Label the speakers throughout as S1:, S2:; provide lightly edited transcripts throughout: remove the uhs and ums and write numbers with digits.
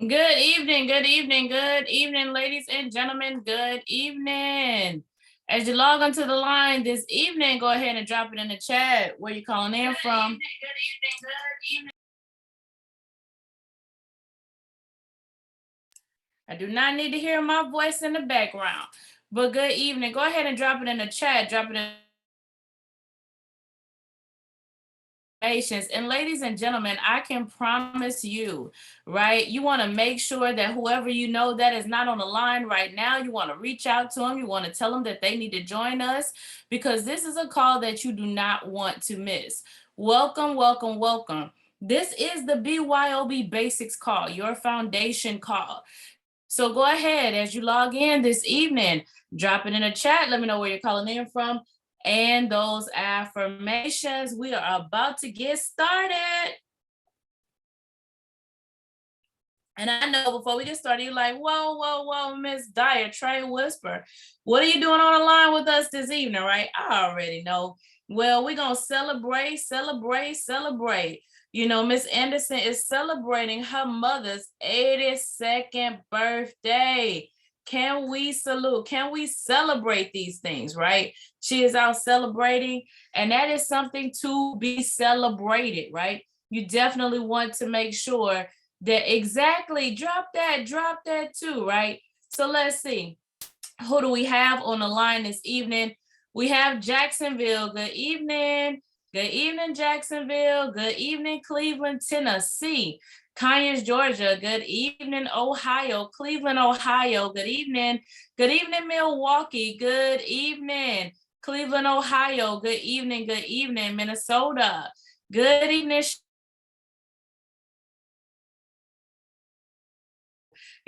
S1: Good evening, good evening, good evening, ladies and gentlemen. Good evening. As you log onto the line this evening, go ahead and drop it in the chat where you're calling in from. Good evening. I do not need to hear my voice in the background, but good evening. Go ahead and drop it in the chat. Drop it in. And ladies and gentlemen, I can promise you, right? You want to make sure that whoever you know that is not on the line right now, you want to reach out to them. You want to tell them that they need to join us because this is a call that you do not want to miss. Welcome, welcome, welcome. This is the BYOB basics call, your foundation call. So go ahead as you log in this evening, drop it in the chat. Let me know where you're calling in from. And those affirmations, we are about to get started. And I know before we get started, you're like, whoa, Miss Dyer, TradeWhisperer. What are you doing on the line with us this evening, right? I already know. Well, we're going to celebrate. You know, Miss Anderson is celebrating her mother's 82nd birthday. Can we salute? Can we celebrate these things, right? She is out celebrating, and that is something to be celebrated, right? You definitely want to make sure that exactly drop that too, right? So let's see. Who do we have on the line this evening? We have Jacksonville. Good evening. Good evening, Jacksonville. Good evening, Cleveland, Tennessee. Conyers, Georgia. Good evening, Ohio. Cleveland, Ohio. Good evening. Good evening, Milwaukee. Good evening, Cleveland, Ohio. Good evening, Minnesota. Good evening.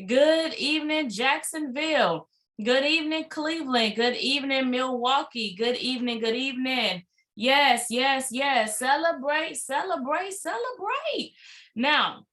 S1: Good evening, Jacksonville. Good evening, Cleveland. Good evening, Milwaukee. Good evening. Yes. Celebrate. Now,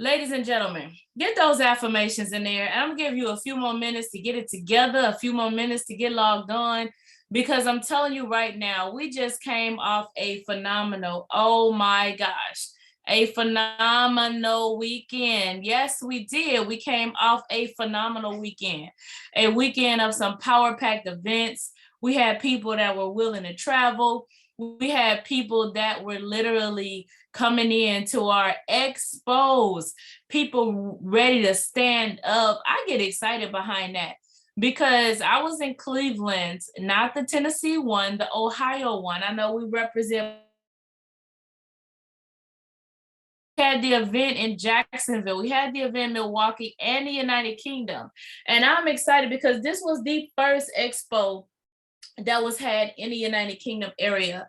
S1: ladies and gentlemen, get those affirmations in there. I'm going to give you a few more minutes to get it together, a few more minutes to get logged on, because I'm telling you right now, we just came off a phenomenal, oh my gosh, a phenomenal weekend. Yes, we did. We came off a phenomenal weekend, a weekend of some power-packed events. We had people that were willing to travel. We had people that were literally coming in to our expos, people ready to stand up. I get excited behind that because I was in Cleveland, not the Tennessee one, the Ohio one. I know we represent. We had the event in Jacksonville, we had the event in Milwaukee and the United Kingdom. And I'm excited because this was the first expo that was had in the United Kingdom area.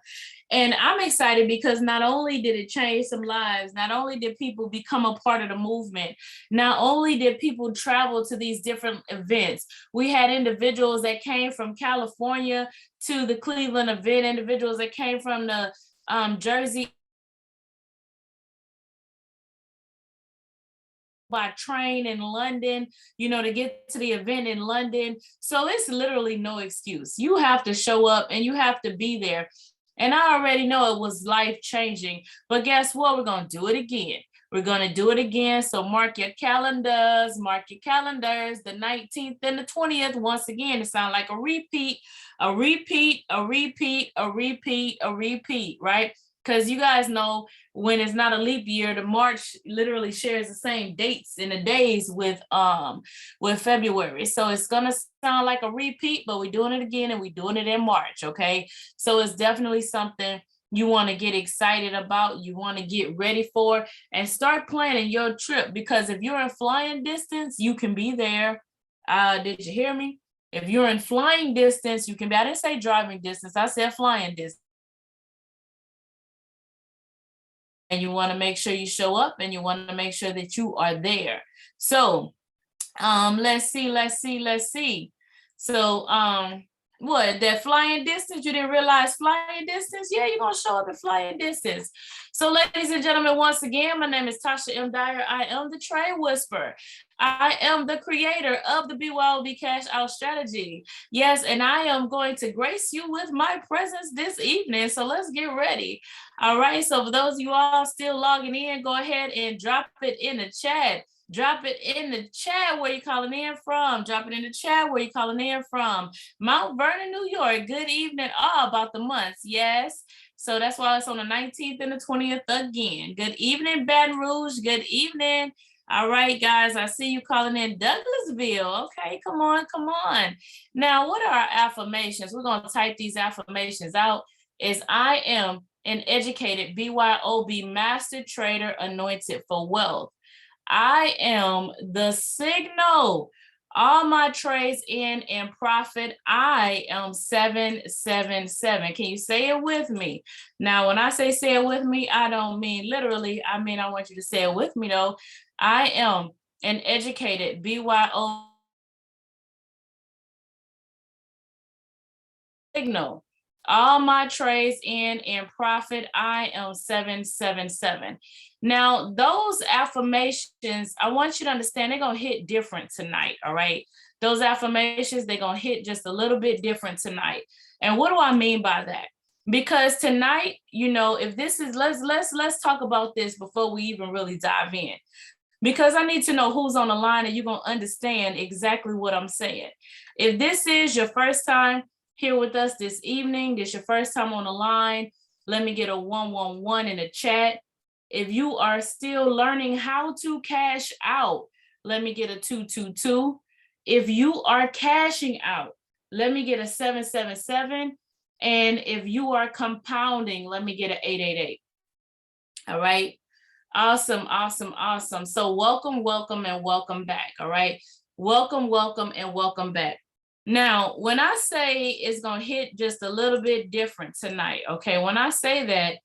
S1: And I'm excited because not only did it change some lives, not only did people become a part of the movement, not only did people travel to these different events, we had individuals that came from California to the Cleveland event, individuals that came from the Jersey by train in London, you know, to get to the event in London. So it's literally no excuse. You have to show up and you have to be there. And I already know it was life-changing, but guess what? We're going to do it again. We're going to do it again. So mark your calendars, the 19th and the 20th. Once again, it sounds like a repeat, right? Because you guys know when it's not a leap year, the March literally shares the same dates and the days with February. So it's gonna sound like a repeat, but we're doing it again and we're doing it in March, okay? So it's definitely something you want to get excited about, you want to get ready for, and start planning your trip, because if you're in flying distance, you can be there. Did you hear me? If you're in flying distance, you can be. I didn't say driving distance, I said flying distance. And you want to make sure you show up and you want to make sure that you are there. So let's see. So what, that flying distance, you didn't realize flying distance? Yeah, you're gonna show up at flying distance. So ladies and gentlemen, once again, my name is Tasha M. Dyer. I am the TradeWhisperer. I am the creator of the BYOB Cash Out strategy. Yes, and I am going to grace you with my presence this evening. So let's get ready. All right, so for those of you all still logging in, go ahead and drop it in the chat. Drop it in the chat where you're calling in from. Drop it in the chat where you're calling in from. Mount Vernon, New York. Good evening. Oh, about the months. Yes. So that's why it's on the 19th and the 20th again. Good evening, Baton Rouge. Good evening. All right, guys. I see you calling in Douglasville. Okay, come on, come on. Now, what are our affirmations? We're going to type these affirmations out. Is I am an educated BYOB master trader anointed for wealth. I am the signal. All my trades in and profit. I am 777. Can you say it with me? Now, when I say it with me, I don't mean literally. I mean, I want you to say it with me though. I am an educated BYO signal. All my trades in and profit. I am 777. Now, those affirmations, I want you to understand they're going to hit different tonight. All right. Those affirmations, they're going to hit just a little bit different tonight. And what do I mean by that? Because tonight, you know, if this is, let's talk about this before we even really dive in. Because I need to know who's on the line and you're going to understand exactly what I'm saying. If this is your first time here with us this evening, this is your first time on the line, let me get a 111 in the chat. If you are still learning how to cash out, let me get a 222. If you are cashing out, let me get a 777. And if you are compounding, let me get an 888. All right. Awesome, awesome, awesome. So welcome, welcome, and welcome back. All right. Welcome, welcome, and welcome back. Now, when I say it's going to hit just a little bit different tonight, okay, when I say that,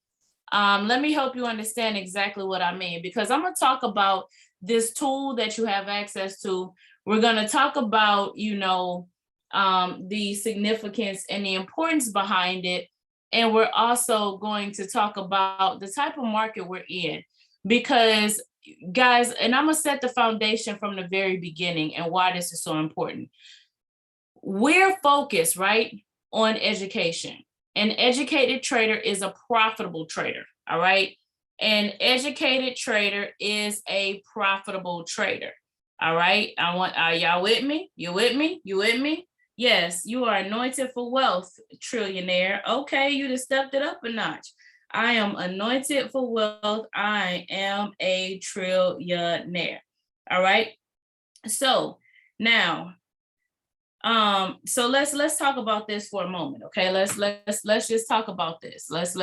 S1: let me help you understand exactly what I mean, because I'm going to talk about this tool that you have access to. We're going to talk about, you know, the significance and the importance behind it. And we're also going to talk about the type of market we're in, because guys, and I'm going to set the foundation from the very beginning and why this is so important. We're focused, right, on education. An educated trader is a profitable trader, all right? An educated trader is a profitable trader, all right? Are y'all with me? You with me? You with me? Yes, you are anointed for wealth, trillionaire. Okay, you just stepped it up a notch. I am anointed for wealth. I am a trillionaire, all right? So now, so let's talk about this for a moment, okay? Let's just talk about this. Let's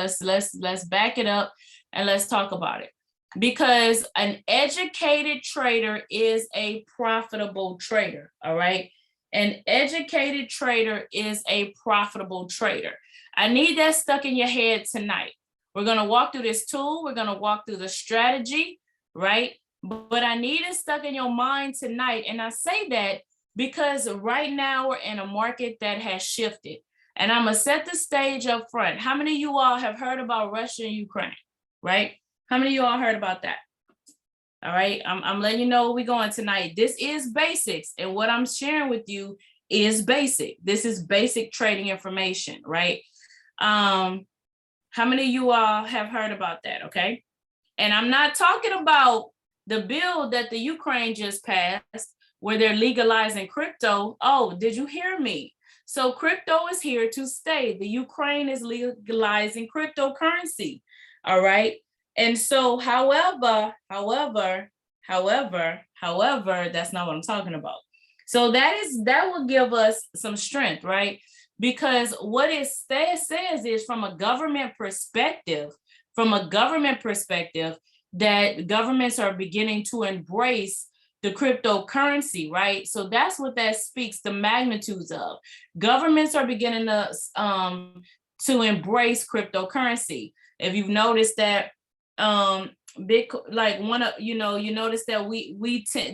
S1: back it up and let's talk about it. Because an educated trader is a profitable trader, all right? An educated trader is a profitable trader. I need that stuck in your head tonight. We're gonna walk through this tool. We're gonna walk through the strategy, right? But I need it stuck in your mind tonight. And I say that because right now we're in a market that has shifted. And I'm going to set the stage up front. How many of you all have heard about Russia and Ukraine, right? How many of you all heard about that? All right, I'm letting you know where we're going tonight. This is basics. And what I'm sharing with you is basic. This is basic trading information, right? How many of you all have heard about that, okay? And I'm not talking about the bill that the Ukraine just passed, where they're legalizing crypto. Oh, did you hear me? So crypto is here to stay. The Ukraine is legalizing cryptocurrency. All right. And so, however, that's not what I'm talking about. So that will give us some strength, right? Because what it says is from a government perspective, that governments are beginning to embrace the cryptocurrency, right? So that's what that speaks the magnitudes of. Governments are beginning to embrace cryptocurrency. If you've noticed that, you notice that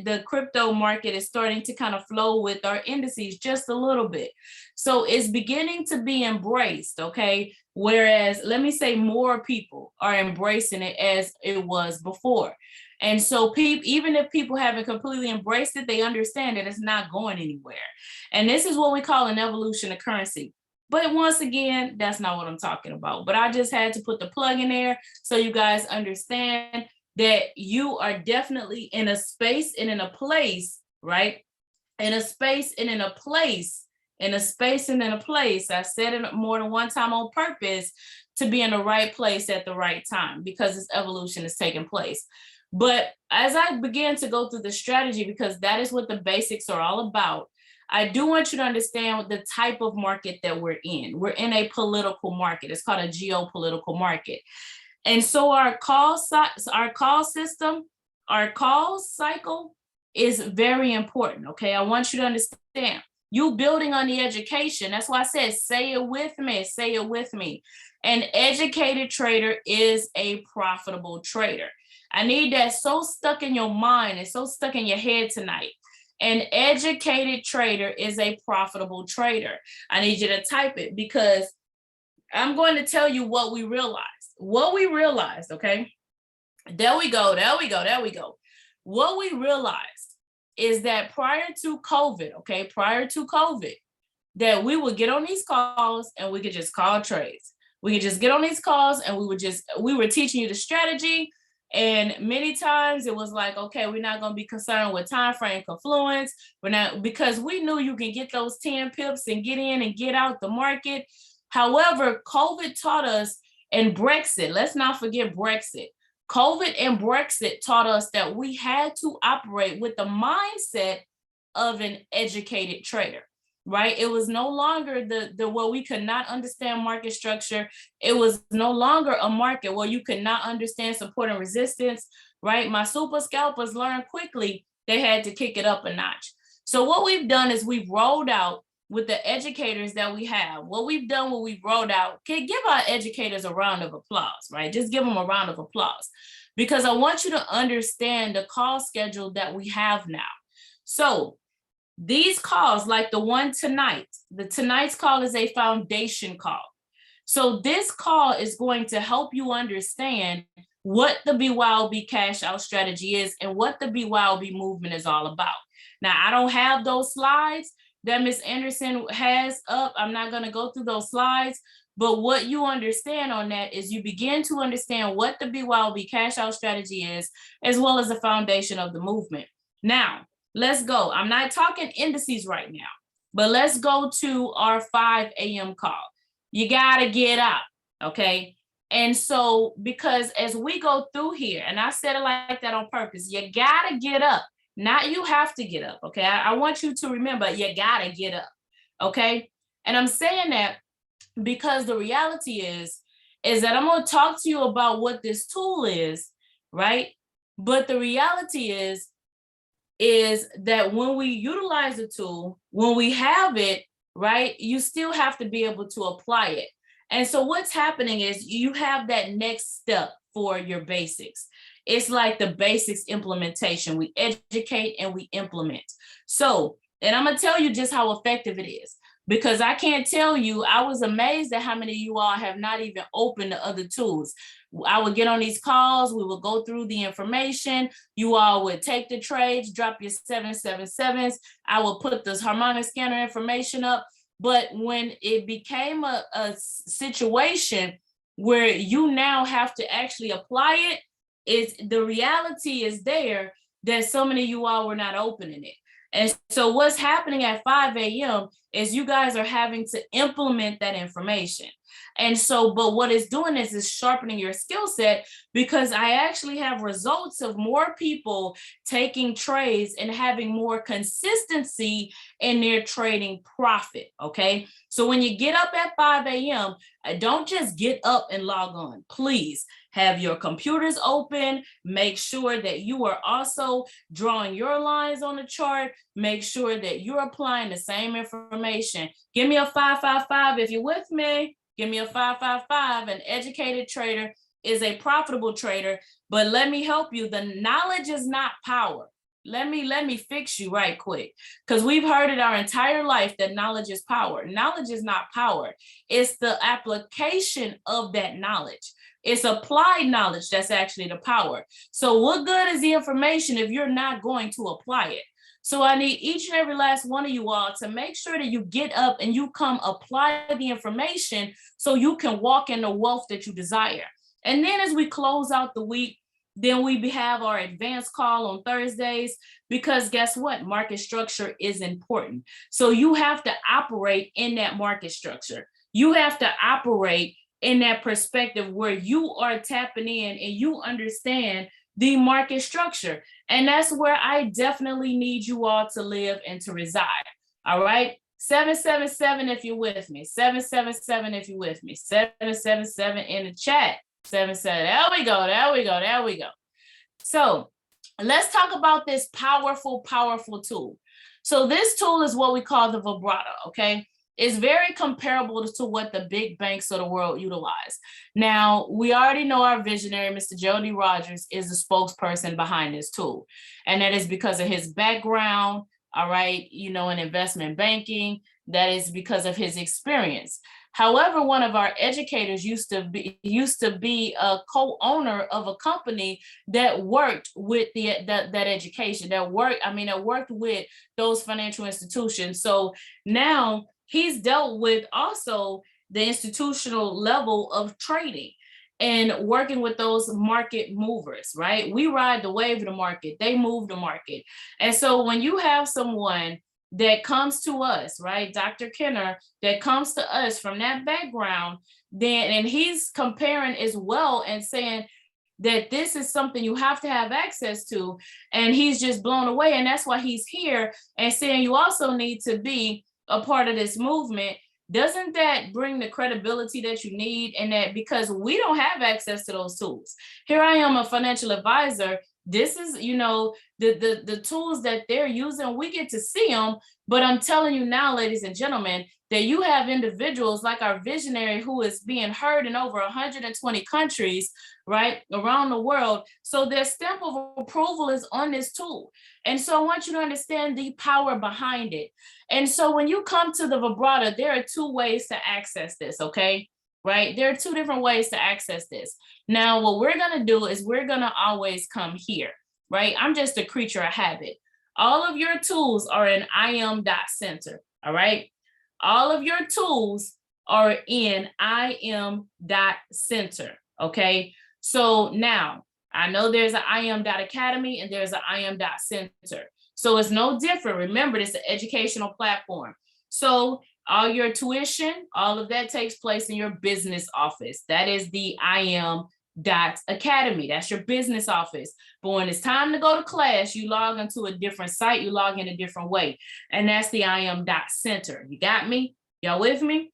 S1: the crypto market is starting to kind of flow with our indices just a little bit. So it's beginning to be embraced, okay? Whereas, let me say, more people are embracing it as it was before. And so even if people haven't completely embraced it, they understand that it's not going anywhere. And this is what we call an evolution of currency. But once again, that's not what I'm talking about. But I just had to put the plug in there so you guys understand that you are definitely in a space and in a place, right? In a space and in a place, in a space and in a place. I said it more than one time on purpose, to be in the right place at the right time, because this evolution is taking place. But as I began to go through the strategy, because that is what the basics are all about, I do want you to understand the type of market that we're in. We're in a political market. It's called a geopolitical market. And so our call system, our call cycle is very important, okay? I want you to understand. You building on the education, that's why I said, say it with me, say it with me. An educated trader is a profitable trader. I need that so stuck in your mind and so stuck in your head tonight. An educated trader is a profitable trader. I need you to type it, because I'm going to tell you what we realized. What we realized, okay? There we go, there we go, there we go. What we realized is that prior to COVID, okay, prior to COVID, that we would get on these calls and we could just call trades. We could just get on these calls and we were teaching you the strategy. And many times it was like, okay, we're not going to be concerned with time frame confluence. We're not, because we knew you can get those 10 pips and get in and get out the market. However, COVID taught us, and Brexit, let's not forget Brexit. COVID and Brexit taught us that we had to operate with the mindset of an educated trader, right? It was no longer the where we could not understand market structure. It was no longer a market where you could not understand support and resistance, right? My super scalpers learned quickly they had to kick it up a notch. So what we've done is we've rolled out with the educators that we have. What we've done, what we've rolled out, okay, give our educators a round of applause, right? Just give them a round of applause, because I want you to understand the call schedule that we have now. So these calls, like the one tonight, tonight's call is a foundation call. So this call is going to help you understand what the BYOB cash out strategy is and what the BYOB movement is all about. Now, I don't have those slides that Ms. Anderson has up. I'm not going to go through those slides, but what you understand on that is you begin to understand what the BYOB cash out strategy is, as well as the foundation of the movement. Now, let's go. I'm not talking indices right now, but let's go to our 5 a.m. call. You got to get up, okay? And so, because as we go through here, and I said it like that on purpose, you got to get up. Not you have to get up, okay? I want you to remember, you gotta get up, okay? And I'm saying that because the reality is that I'm gonna talk to you about what this tool is, right? But the reality is that when we utilize the tool, when we have it, right, you still have to be able to apply it. And so what's happening is you have that next step for your basics. It's like the basics implementation. We educate and we implement. So, and I'm gonna tell you just how effective it is, because I can't tell you, I was amazed at how many of you all have not even opened the other tools. I would get on these calls, we would go through the information, you all would take the trades, drop your 777s, I will put this harmonic scanner information up. But when it became a situation where you now have to actually apply it, the reality is there that so many of you all were not opening it. And so what's happening at 5 a.m. is you guys are having to implement that information. And so, but what it's doing is sharpening your skill set, because I actually have results of more people taking trades and having more consistency in their trading profit, okay? So when you get up at 5 a.m., don't just get up and log on. Please have your computers open. Make sure that you are also drawing your lines on the chart. Make sure that you're applying the same information. Give me a 555 if you're with me. Give me a 555. An educated trader is a profitable trader, but let me help you. The knowledge is not power. Let me fix you right quick, because we've heard it our entire life that knowledge is power. Knowledge is not power. It's the application of that knowledge. It's applied knowledge that's actually the power. So what good is the information if you're not going to apply it? So I need each and every last one of you all to make sure that you get up and you come apply the information so you can walk in the wealth that you desire. And then as we close out the week, Then we have our advanced call on Thursdays, because guess what? Market structure is important. So you have to operate in that market structure. You have to operate in that perspective where you are tapping in and you understand the market structure. And that's where I definitely need you all to live and to reside. All right. 777 if you're with me. 777 if you're with me. 777 in the chat. 77. There we go. There we go. There we go. So let's talk about this powerful, powerful tool. So this tool is what we call the vibrato. Okay. It's very comparable to what the big banks of the world utilize. Now, we already know our visionary, Mr. Jody Rogers, is the spokesperson behind this tool. And that is because of his background, all right, you know, in investment banking. That is because of his experience. However, one of our educators used to be a co-owner of a company that worked with that education, that worked with those financial institutions. So now he's dealt with also the institutional level of trading and working with those market movers, right? We ride the wave of the market, they move the market. And so when you have someone that comes to us, right, Dr. Kenner, that comes to us from that background, then, and he's comparing as well and saying that this is something you have to have access to, and he's just blown away. And that's why he's here and saying you also need to be a part of this movement. Doesn't that bring the credibility that you need? And that, because we don't have access to those tools. Here I am, a financial advisor. This is, you know, the tools that they're using, we get to see them. But I'm telling you now, ladies and gentlemen, that you have individuals like our visionary who is being heard in over 120 countries, right, around the world. So their stamp of approval is on this tool. And so I want you to understand the power behind it. And so when you come to the vibrato, there are two ways to access this, okay? Right? There are two different ways to access this. Now, what we're going to do is we're going to always come here, right? I'm just a creature of habit. All of your tools are in im.center, all right? All of your tools are in im.center, okay? So now, I know there's an im.academy and there's an im.center. So it's no different. Remember, it's an educational platform. So all your tuition, all of that takes place in your business office. That is the im.academy. That's your business office. But when it's time to go to class, you log into a different site, you log in a different way. And that's the im.center. You got me? Y'all with me?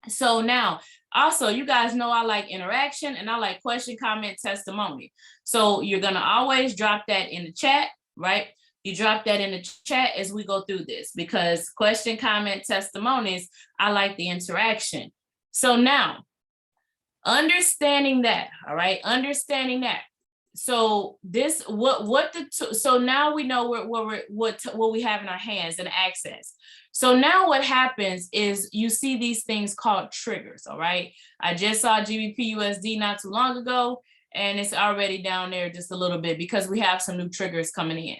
S1: So now, also, you guys know I like interaction and I like question, comment, testimony. So you're going to always drop that in the chat, right? You drop that in the chat as we go through this, because question, comment, testimonies, I like the interaction. So now, understanding that, all right, understanding that. So this, so now we know what we have in our hands and access. So now what happens is you see these things called triggers, all right? I just saw GBP USD not too long ago, and it's already down there just a little bit because we have some new triggers coming in.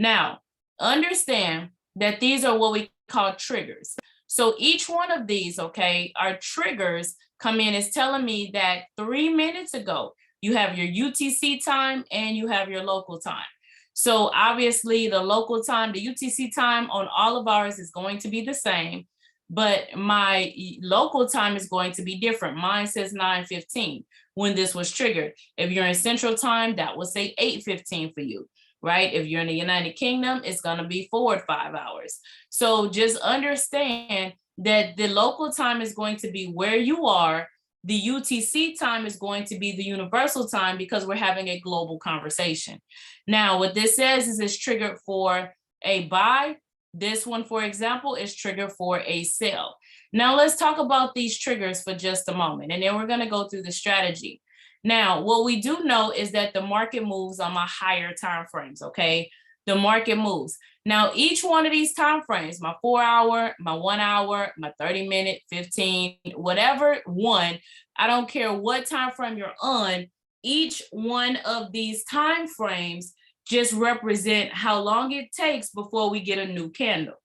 S1: Now, understand that these are what we call triggers. So each one of these, okay, are triggers come in as telling me that 3 minutes ago, you have your UTC time and you have your local time. So obviously the local time, the UTC time on all of ours is going to be the same, but my local time is going to be different. Mine says 9:15 when this was triggered. If you're in Central Time, that will say 8:15 for you. Right? If you're in the United Kingdom, it's going to be forward 5 hours. So just understand that the local time is going to be where you are. The UTC time is going to be the universal time because we're having a global conversation. Now, what this says is it's triggered for a buy. This one, for example, is triggered for a sell. Now, let's talk about these triggers for just a moment, and then we're going to go through the strategy. Now, what we do know is that the market moves on my higher time frames, okay? The market moves. Now, each one of these time frames, my 4 hour, my 1 hour, my 30 minute, 15, whatever one, I don't care what time frame you're on, each one of these time frames just represent how long it takes before we get a new candle.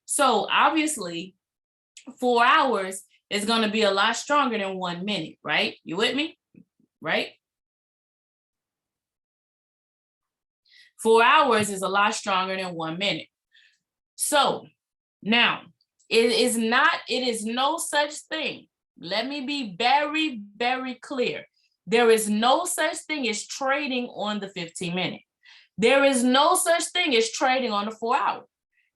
S1: So obviously, 4 hours is going to be a lot stronger than 1 minute, right? You with me? Right? 4 hours is a lot stronger than 1 minute. So now it is no such thing. Let me be very, very clear. There is no such thing as trading on the 15-minute. There is no such thing as trading on the 4 hour.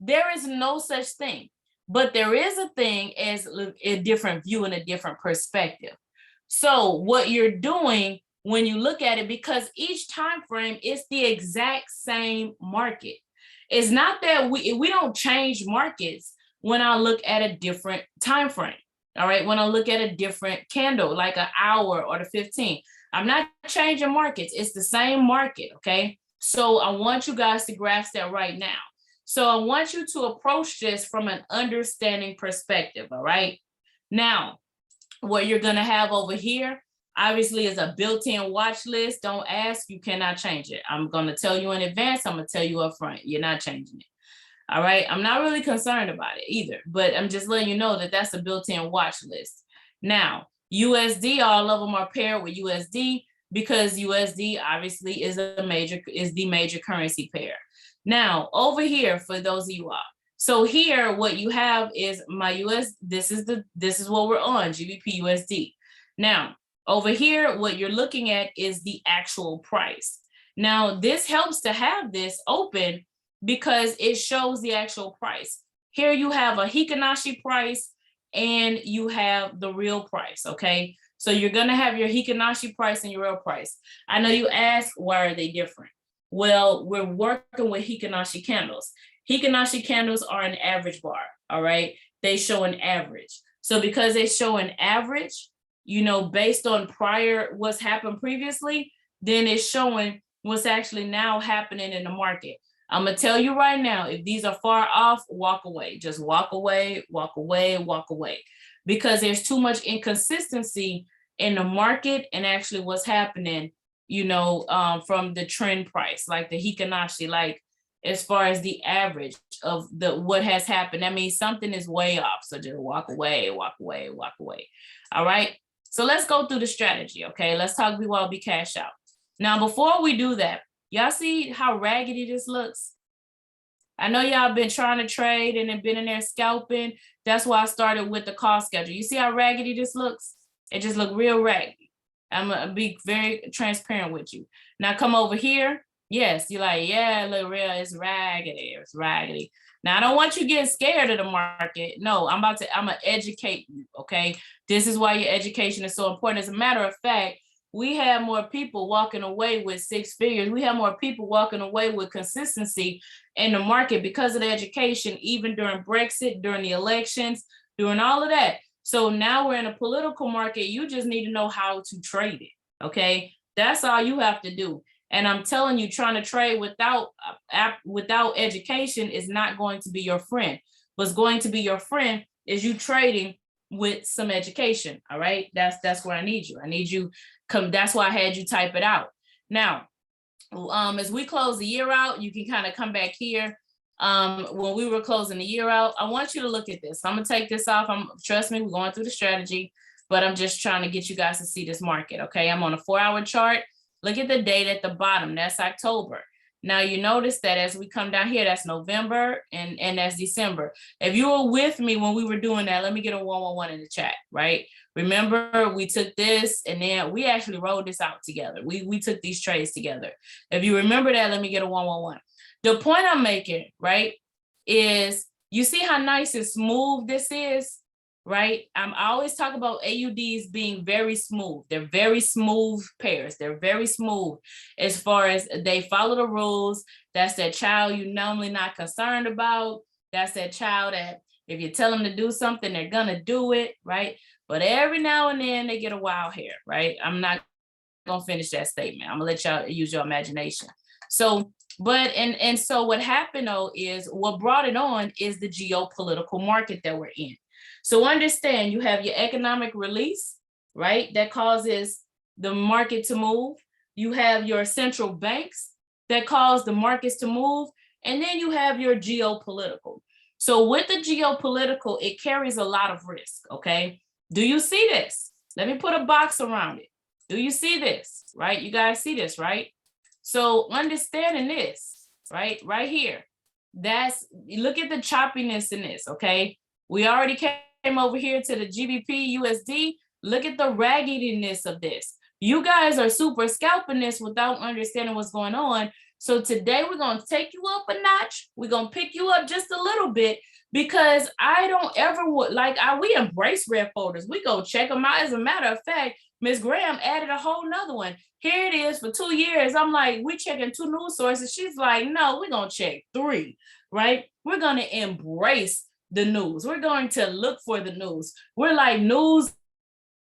S1: There is no such thing, but there is a thing as a different view and a different perspective. So what you're doing when you look at it, because each time frame is the exact same market. It's not that we don't change markets when I look at a different time frame. All right, when I look at a different candle, like an hour or the 15, I'm not changing markets. It's the same market, okay? So I want you guys to grasp that right now. So I want you to approach this from an understanding perspective, all right? Now, what you're gonna have over here, obviously, is a built-in watch list. Don't ask, you cannot change it. I'm gonna tell you in advance, I'm gonna tell you up front, you're not changing it. All right, I'm not really concerned about it either, but I'm just letting you know that that's a built-in watch list. Now, USD, all of them are paired with USD because USD obviously is the major currency pair. Now, over here, for those of you all, so here, what you have is my US, this is what we're on, GBP USD. Now, over here, what you're looking at is the actual price. Now, this helps to have this open because it shows the actual price. Here you have a Hikinashi price and you have the real price, okay? So you're gonna have your Hikinashi price and your real price. I know you ask, why are they different? Well, we're working with Hikinashi candles. Hikinashi candles are an average bar, all right? They show an average. So because they show an average, you know, based on what's happened previously, then it's showing what's actually now happening in the market. I'm gonna tell you right now, if these are far off, walk away. Just walk away, walk away, walk away. Because there's too much inconsistency in the market and actually what's happening, you know, from the trend price, like the Hikinashi, like as far as the average of what has happened. That means something is way off. So just walk away, walk away, walk away. All right. So let's go through the strategy. Okay. Let's talk BYOB cash out. Now, before we do that, y'all see how raggedy this looks? I know y'all been trying to trade and have been in there scalping. That's why I started with the call schedule. You see how raggedy this looks? It just look real raggedy. I'm gonna be very transparent with you. Now come over here. Yes, you're like, yeah, look real, it's raggedy, it's raggedy. Now I don't want you getting scared of the market. No, I'm gonna educate you, okay? This is why your education is so important. As a matter of fact, we have more people walking away with 6 figures. We have more people walking away with consistency in the market because of the education, even during Brexit, during the elections, during all of that. So now we're in a political market. You just need to know how to trade it, okay? That's all you have to do. And I'm telling you, trying to trade without education is not going to be your friend. What's going to be your friend is you trading with some education, all right? That's where I need you. I need you come. That's why I had you type it out. Now, as we close the year out, you can kind of come back here. When we were closing the year out, I want you to look at this. I'm gonna take this off. Trust me, we're going through the strategy, but I'm just trying to get you guys to see this market, okay? I'm on a 4-hour chart. Look at the date at the bottom. That's October. Now you notice that as we come down here, that's November and that's December. If you were with me when we were doing that, let me get a 111 in the chat, right? Remember, we took this and then we actually rolled this out together. We took these trades together. If you remember that, let me get a 111. The point I'm making, right, is you see how nice and smooth this is, right? I always talk about AUDs being very smooth. They're very smooth pairs. They're very smooth as far as they follow the rules. That's that child you're normally not concerned about. That's that child that if you tell them to do something, they're gonna do it, right? But every now and then they get a wild hair, right? I'm not gonna finish that statement. I'm gonna let y'all use your imagination. So, but so what happened though is what brought it on is the geopolitical market that we're in. So understand you have your economic release, right? That causes the market to move. You have your central banks that cause the markets to move. And then you have your geopolitical. So with the geopolitical, it carries a lot of risk, okay? Do you see this? Let me put a box around it. Do you see this, right? You guys see this, right? So understanding this, right here, look at the choppiness in this, okay? We already came over here to the GBP USD. Look at the raggediness of this. You guys are super scalping this without understanding what's going on. So today we're going to take you up a notch. We're going to pick you up just a little bit, because I don't ever we embrace red folders. We go check them out. As a matter of fact, Ms. Graham added a whole nother one. Here it is for 2 years. I'm like, we checking 2 news sources. She's like, no, we're going to check 3, right? We're going to embrace the news. We're going to look for the news. We're like, news,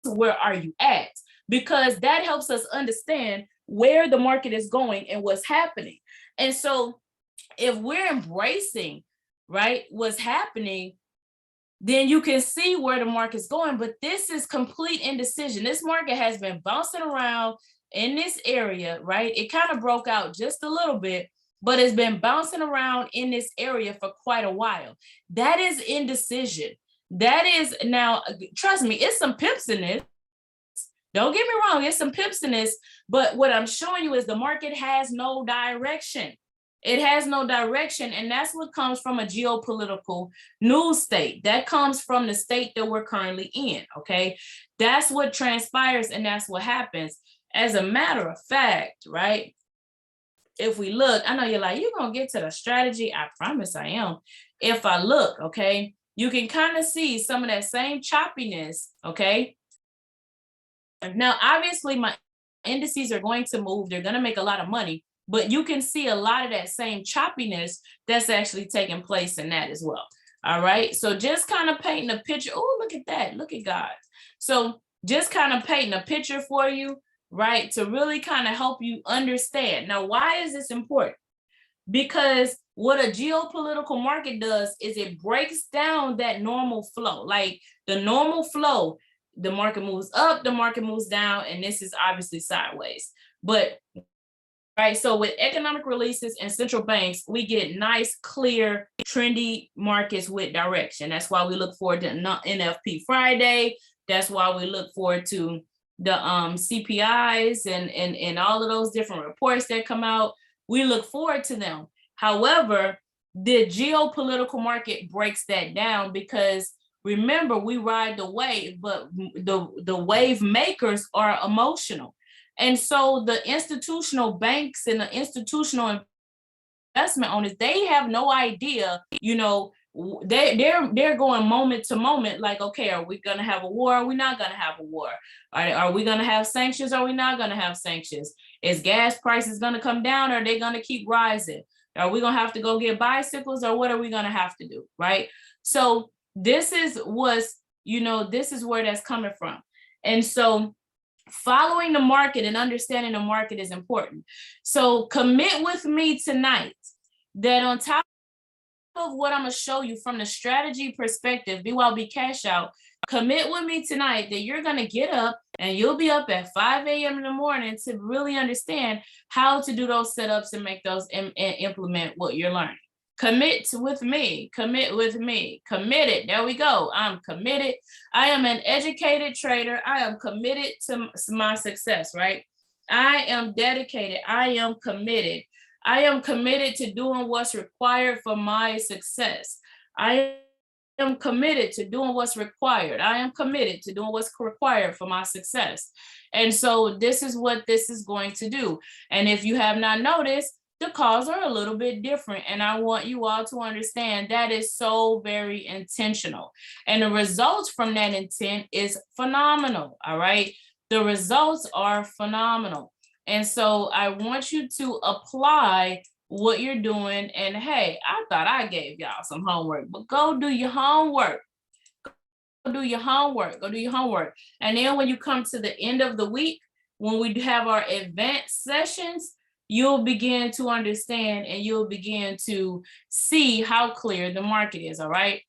S1: where are you at? Because that helps us understand where the market is going and what's happening. And so if we're embracing, right, what's happening, then you can see where the market's going. But this is complete indecision. This market has been bouncing around in this area, right? It kind of broke out just a little bit, but it's been bouncing around in this area for quite a while. That is indecision. That is, now, trust me, it's some pips in this. Don't get me wrong, it's some pips in this, but what I'm showing you is the market has no direction. It has no direction, and that's what comes from a geopolitical news state. That comes from the state that we're currently in, okay? That's what transpires, and that's what happens. As a matter of fact, right, if we look, I know you're like, you're going to get to the strategy. I promise I am. If I look, okay, you can kind of see some of that same choppiness, okay? Now, obviously, my indices are going to move. They're going to make a lot of money, but you can see a lot of that same choppiness that's actually taking place in that as well. All right. So just kind of painting a picture. Oh, look at that. Look at God. So just kind of painting a picture for you, right, to really kind of help you understand. Now, why is this important? Because what a geopolitical market does is it breaks down that normal flow. Like the normal flow, the market moves up, the market moves down, and this is obviously sideways. But, right, so with economic releases and central banks, we get nice, clear, trendy markets with direction. That's why we look forward to NFP Friday. That's why we look forward to the CPIs and all of those different reports that come out. We look forward to them. However, the geopolitical market breaks that down because remember, we ride the wave, but the wave makers are emotional. And so the institutional banks and the institutional investment owners, they have no idea, you know, they're going moment to moment, like, okay, are we going to have a war? Are we not going to have a war? Are we going to have sanctions? Are we not going to have sanctions? Is gas prices going to come down? Or are they going to keep rising? Are we going to have to go get bicycles, or what are we going to have to do? Right. So this is this is where that's coming from. And so following the market and understanding the market is important. So commit with me tonight that on top of what I'm going to show you from the strategy perspective, BYOB cash out, commit with me tonight that you're going to get up and you'll be up at 5 a.m. in the morning to really understand how to do those setups and make those and implement what you're learning. Commit with me, committed. There we go. I'm committed. I am an educated trader. I am committed to my success, right? I am dedicated. I am committed. I am committed to doing what's required for my success. I am committed to doing what's required. I am committed to doing what's required for my success. And so this is what this is going to do. And if you have not noticed, the calls are a little bit different. And I want you all to understand that is so very intentional. And the results from that intent is phenomenal. All right. The results are phenomenal. And so I want you to apply what you're doing. And hey, I thought I gave y'all some homework, but go do your homework. Go do your homework. Go do your homework. And then when you come to the end of the week, when we have our advanced sessions, you'll begin to understand and you'll begin to see how clear the market is. All right.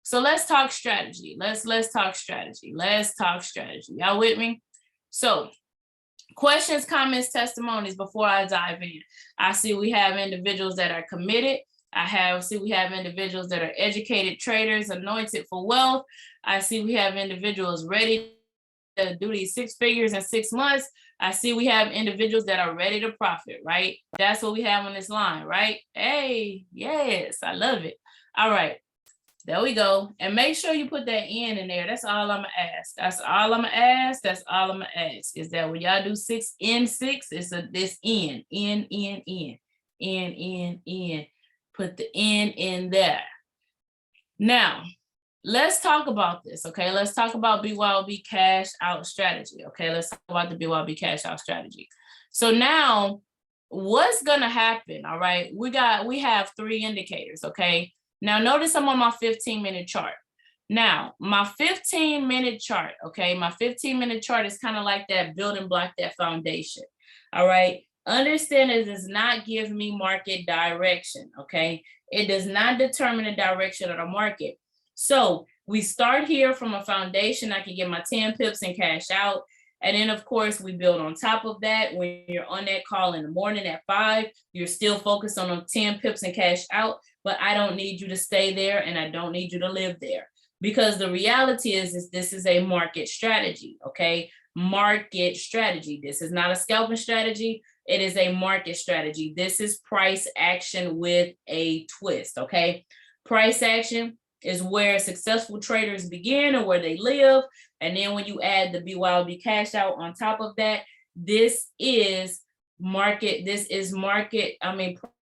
S1: So let's talk strategy. Let's talk strategy. Let's talk strategy. Y'all with me? So questions, comments, testimonies before I dive in. I see we have individuals that are committed. We have individuals that are educated traders, anointed for wealth. I see we have individuals ready to do these 6 figures in 6 months. I see we have individuals that are ready to profit, right? That's what we have on this line, right? Hey, yes, I love it. All right, there we go. And make sure you put that in there. That's all I'm gonna ask. That's all I'm gonna ask. That's all I'm gonna ask is that when y'all do 6 in 6, it's this in. Put the in there. Now, let's talk about this, okay? Let's talk about BYOB cash out strategy, okay? Let's talk about the BYOB cash out strategy. So now, what's gonna happen, all right? We have 3 indicators, okay? Now, notice I'm on my 15-minute chart. Now, my 15-minute chart, okay? My 15-minute chart is kind of like that building block, that foundation, all right? Understand it does not give me market direction, okay? It does not determine the direction of the market. So we start here from a foundation. I can get my 10 pips and cash out. And then, of course, we build on top of that. When you're on that call in the morning at 5, you're still focused on the 10 pips and cash out. But I don't need you to stay there, and I don't need you to live there. Because the reality is this is a market strategy, okay? Market strategy. This is not a scalping strategy. It is a market strategy. This is price action with a twist, okay? Price action is where successful traders begin or where they live. And then when you add the BYOB cash out on top of that, this is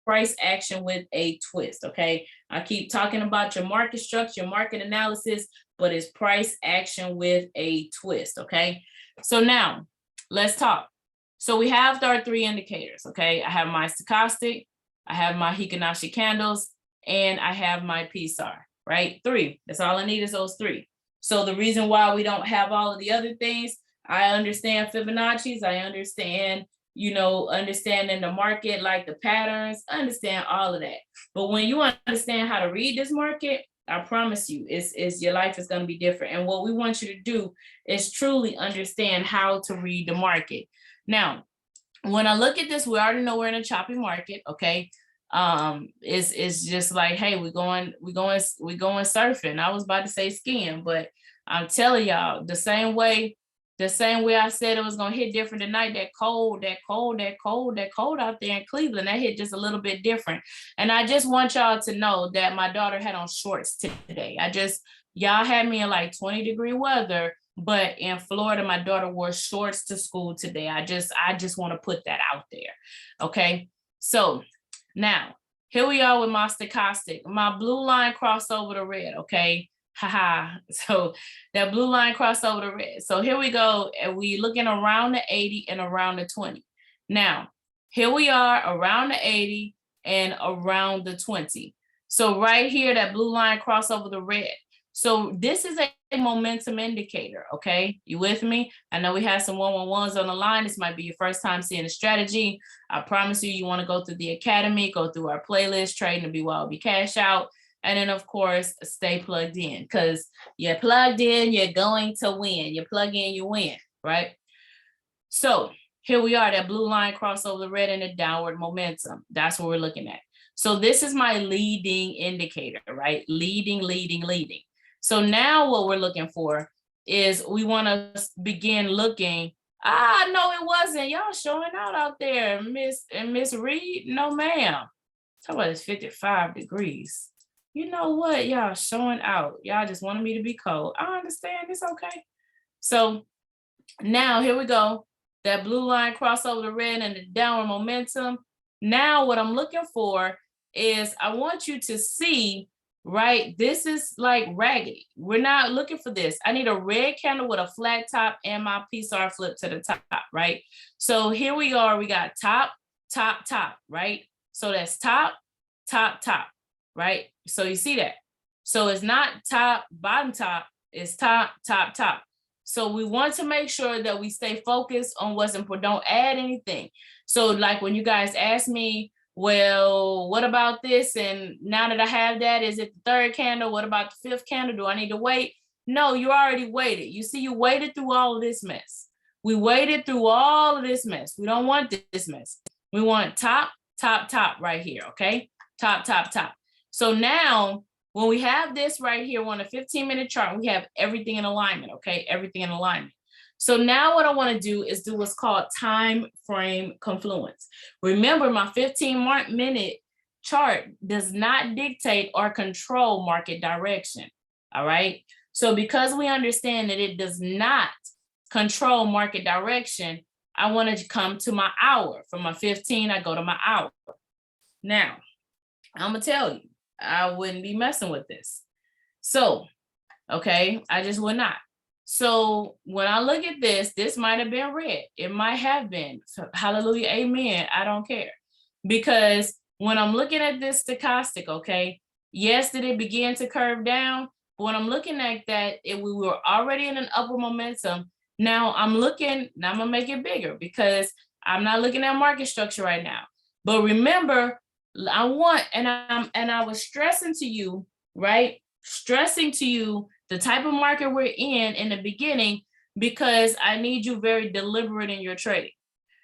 S1: price action with a twist, okay? I keep talking about your market structure, market analysis, but it's price action with a twist, okay? So now let's talk. So we have our 3 indicators, okay? I have my stochastic, I have my Hikinashi candles, and I have my PSAR, right? 3, that's all I need is those 3. So the reason why we don't have all of the other things, I understand Fibonacci's, I understand, understanding the market, like the patterns, I understand all of that. But when you understand how to read this market, I promise you, your life is going to be different. And what we want you to do is truly understand how to read the market. Now, when I look at this, we already know we're in a choppy market, okay? It's just like, hey, we're going surfing. I was about to say skiing, but I'm telling y'all, the same way I said it was gonna hit different tonight, that cold out there in Cleveland, that hit just a little bit different. And I just want y'all to know that my daughter had on shorts today. Y'all had me in like 20-degree weather, but in Florida, my daughter wore shorts to school today. I just want to put that out there. Okay. So now here we are with my stochastic. My blue line crossed over the red. Okay. Haha. So that blue line crossed over the red. So here we go. And we looking around the 80 and around the 20. Now, here we are around the 80 and around the 20. So right here, that blue line crossed over the red. So this is a momentum indicator, okay? You with me? I know we have some one-on-ones on the line. This might be your first time seeing the strategy. I promise you want to go through the academy, go through our playlist, trading the BYOB cash out, and then, of course, stay plugged in, because you're plugged in, you're going to win. You plug in, you win, right? So here we are, that blue line crossed over the red and the downward momentum. That's what we're looking at. So this is my leading indicator, right? Leading. So now what we're looking for is we want to begin looking. No, it wasn't. Y'all showing out there, Miss Reed. No, ma'am. Talk about it's 55 degrees. You know what? Y'all showing out. Y'all just wanted me to be cold. I understand. It's okay. So now here we go. That blue line crossed over the red and the downward momentum. Now what I'm looking for is I want you to see, right? This is like raggedy. We're not looking for this. I need a red candle with a flat top and my PSAR flip to the top, right? So here we are. We got top, right? So that's top, right? So you see that. So it's not top, bottom top. It's top. So we want to make sure that we stay focused on what's important. Don't add anything. So like when you guys ask me, well, what about this? And now that I have that, is it the 3rd candle? What about the 5th candle? Do I need to wait? No, you already waited. You see, you waited through all of this mess. We waited through all of this mess. We don't want this mess. We want top right here, okay? Top. So now, when we have this right here on a 15-minute chart, we have everything in alignment, okay? Everything in alignment. So now what I want to do is do what's called time frame confluence. Remember, my 15-minute chart does not dictate or control market direction. All right. So because we understand that it does not control market direction, I want to come to my hour. From my 15, I go to my hour. Now, I'm going to tell you, I wouldn't be messing with this. So, okay, I just would not. So when I look at this, this might have been red. It might have been. So, hallelujah, amen. I don't care. Because when I'm looking at this stochastic, okay, yes, did it begin to curve down? But when I'm looking at that, we were already in an upward momentum. Now I'm going to make it bigger because I'm not looking at market structure right now. But remember, I was stressing to you, right? Stressing to you the type of market we're in the beginning, because I need you very deliberate in your trading.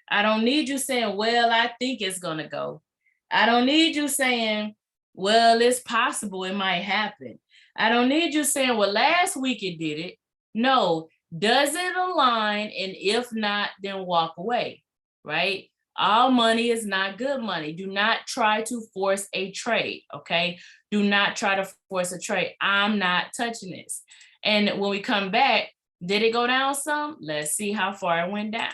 S1: I don't need you saying, well, I think it's going to go. I don't need you saying, well, it's possible it might happen. I don't need you saying, well, last week it did it. No, does it align? And if not, then walk away, right? All money is not good money. Do not try to force a trade, okay? Do not try to force a trade. I'm not touching this. And when we come back, did it go down some? Let's see how far it went down,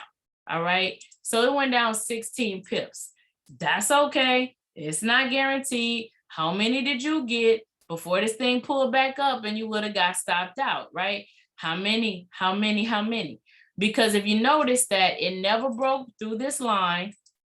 S1: all right? So it went down 16 pips. That's okay. It's not guaranteed. How many did you get before this thing pulled back up and you would have got stopped out, right? How many? Because if you notice that it never broke through this line,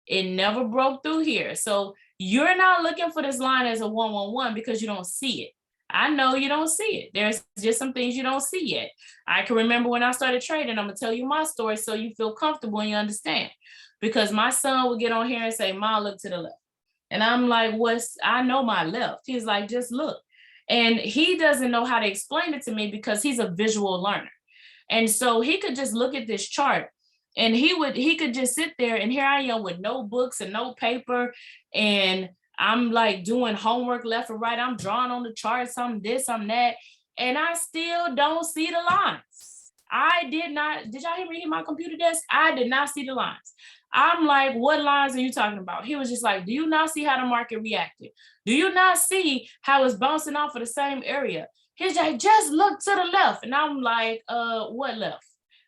S1: it never broke through here. So you're not looking for this line as a 111 because you don't see it. I know you don't see it. There's just some things you don't see yet. I can remember when I started trading, I'm going to tell you my story so you feel comfortable and you understand. Because my son would get on here and say, Ma, look to the left. And I'm like, I know my left. He's like, just look. And he doesn't know how to explain it to me because he's a visual learner. And so he could just look at this chart and he could just sit there, and here I am with no books and no paper. And I'm like doing homework left and right. I'm drawing on the chart, some this, some that. And I still don't see the lines. Did y'all hear me hit my computer desk? I did not see the lines. I'm like, what lines are you talking about? He was just like, do you not see how the market reacted? Do you not see how it's bouncing off of the same area? He's like, just look to the left. And I'm like, what left?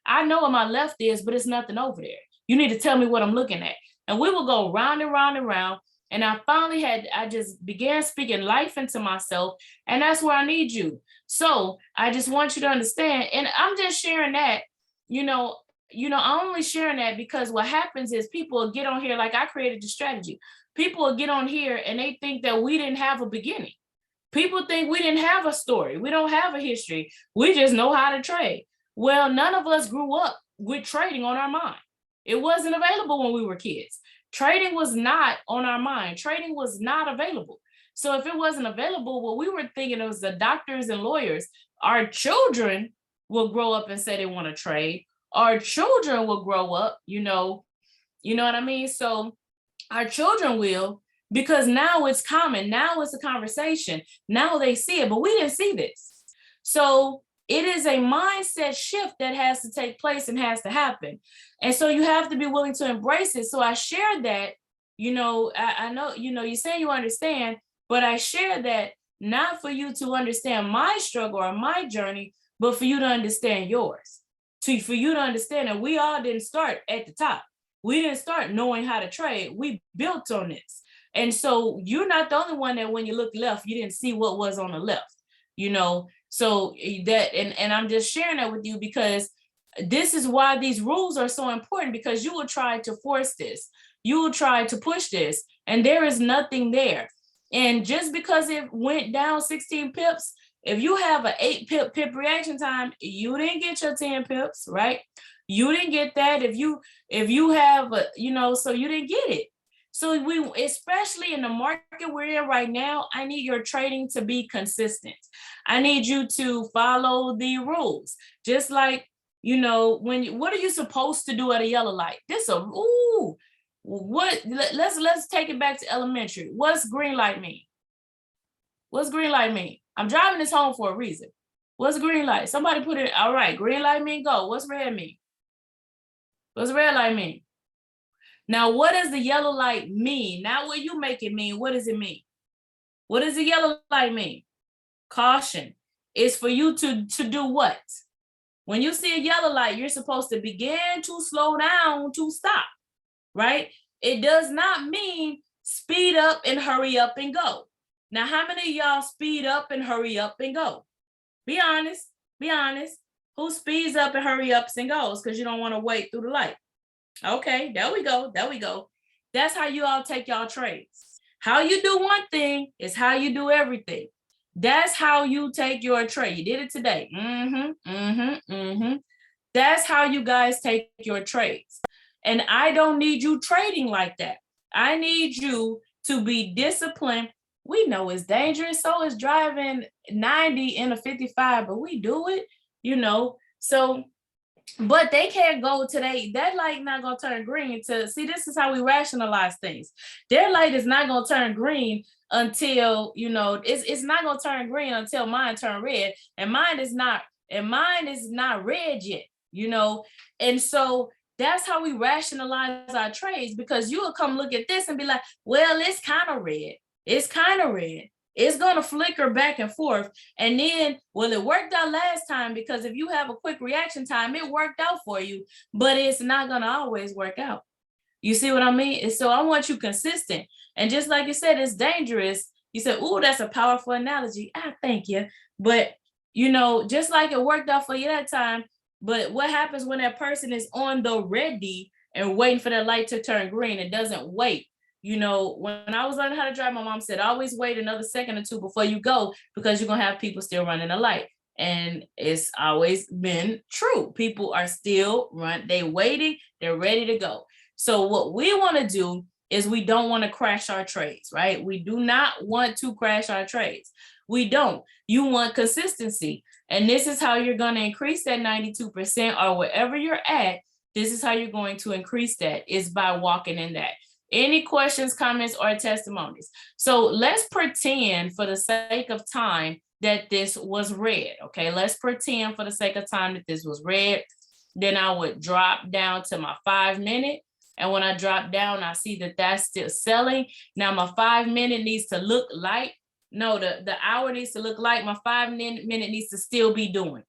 S1: I know what my left is, but it's nothing over there. You need to tell me what I'm looking at. And we will go round and round and round. And I just began speaking life into myself. And that's where I need you. So I just want you to understand. And I'm just sharing that, I'm only sharing that because what happens is people will get on here, like I created the strategy. People will get on here and they think that we didn't have a beginning. People think we didn't have a story. We don't have a history. We just know how to trade. Well, none of us grew up with trading on our mind. It wasn't available when we were kids. Trading was not on our mind. Trading was not available. So if it wasn't available, what we were thinking, it was the doctors and lawyers. Our children will grow up and say they want to trade. Our children will grow up, you know what I mean? So our children will, because now it's common. Now it's a conversation. Now they see it, but we didn't see this. So it is a mindset shift that has to take place and has to happen. And so you have to be willing to embrace it. So I shared that, I know, you're saying you understand, but I share that not for you to understand my struggle or my journey, but for you to understand yours. For you to understand that we all didn't start at the top. We didn't start knowing how to trade. We built on this. And so you're not the only one that when you look left, you didn't see what was on the left, So that, and I'm just sharing that with you because this is why these rules are so important, because you will try to force this. You will try to push this, and there is nothing there. And just because it went down 16 pips, if you have an 8 pip reaction time, you didn't get your 10 pips, right? You didn't get that. If you have, so you didn't get it. So especially in the market we're in right now, I need your trading to be consistent. I need you to follow the rules. Just like, what are you supposed to do at a yellow light? Let's take it back to elementary. What's green light mean? What's green light mean? I'm driving this home for a reason. What's green light? Somebody put it, all right, green light mean go. What's red mean? What's red light mean? Now, what does the yellow light mean? Not what you make it mean. What does it mean? What does the yellow light mean? Caution. It's for you to do what? When you see a yellow light, you're supposed to begin to slow down to stop, right? It does not mean speed up and hurry up and go. Now, how many of y'all speed up and hurry up and go? Be honest. Be honest. Who speeds up and hurry ups and goes because you don't want to wait through the light? Okay, there we go. There we go. That's how you all take y'all trades. How you do one thing is how you do everything. That's how you take your trade. You did it today. That's how you guys take your trades. And I don't need you trading like that. I need you to be disciplined. We know it's dangerous. So is driving 90 in a 55, but we do it, you know. So, but they can't go today. That light not going to turn green to see. This is how we rationalize things. Their light is not going to turn green until, you know, it's not going to turn green until mine turn red, and mine is not red yet, you know. And so that's how we rationalize our trades, because you will come look at this and be like, well, it's kind of red. It's kind of red. It's going to flicker back and forth. And then, well, it worked out last time, because if you have a quick reaction time, it worked out for you, but it's not going to always work out. You see what I mean? And so I want you consistent. And just like you said, it's dangerous. You said, ooh, that's a powerful analogy. I thank you. But, you know, just like it worked out for you that time, but what happens when that person is on the ready and waiting for that light to turn green? It doesn't wait. You know, when I was learning how to drive, my mom said, always wait another second or two before you go, because you're going to have people still running the light. And it's always been true. People are still they're waiting, they're ready to go. So what we want to do is we don't want to crash our trades, right? We do not want to crash our trades. We don't. You want consistency. And this is how you're going to increase that 92%, or wherever you're at. This is how you're going to increase that, is by walking in that. Any questions, comments, or testimonies? So let's pretend for the sake of time that this was red. Okay, let's pretend for the sake of time that this was red. Then I would drop down to my 5 minute. And when I drop down, I see that that's still selling. Now my 5 minute needs to look like, no, the hour needs to look like my 5 minute needs to still be doing,